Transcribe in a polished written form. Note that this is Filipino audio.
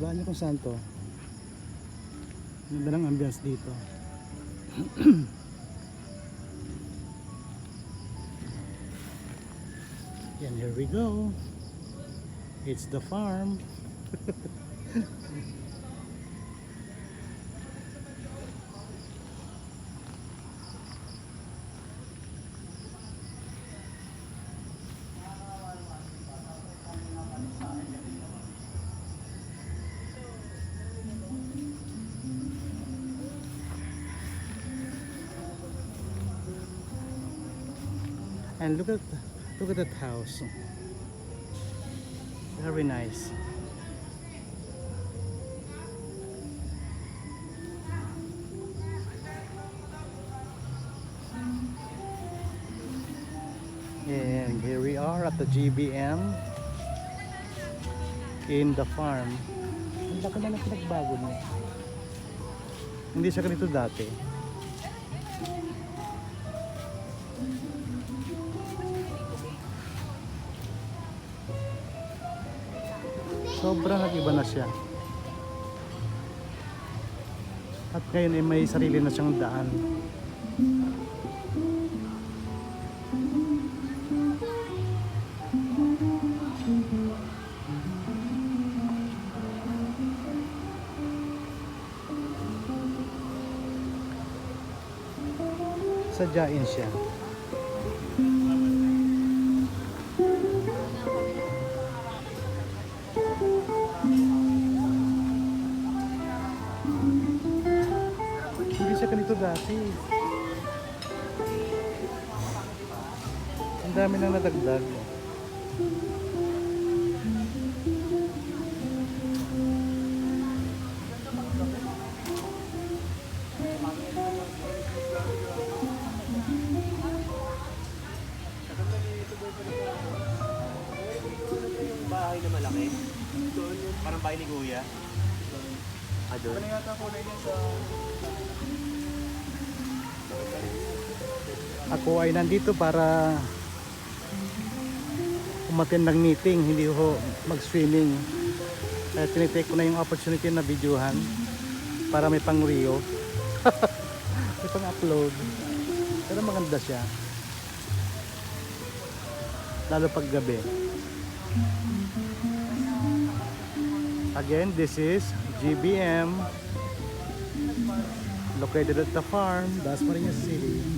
Baan nyo kung saan to. Ganda ng ambience dito. And here we go. It's the farm. And look at that house. Very nice. And here we are at the GBM in the farm. Ang laki na ng pinagbago niya. Hindi siya ganito dati. Sobrang nag-iba na siya. At ngayon ay may sarili na siyang daan. Sadyain siya. Hindi siya ganito dati. Ang dami nang nadagdag. Yung bahay na malaki. Doon yung parang bahay ni Kuya. Doon. Ano yata kulay niya sa... Ako ay nandito para umattend ng meeting, hindi ko mag-swimming. Kaya tinitake ko na yung opportunity na videohan para may pang Rio. May pang upload. Pero maganda siya. Lalo pag gabi. Again, this is GBM located at the farm, Dasmariñas City.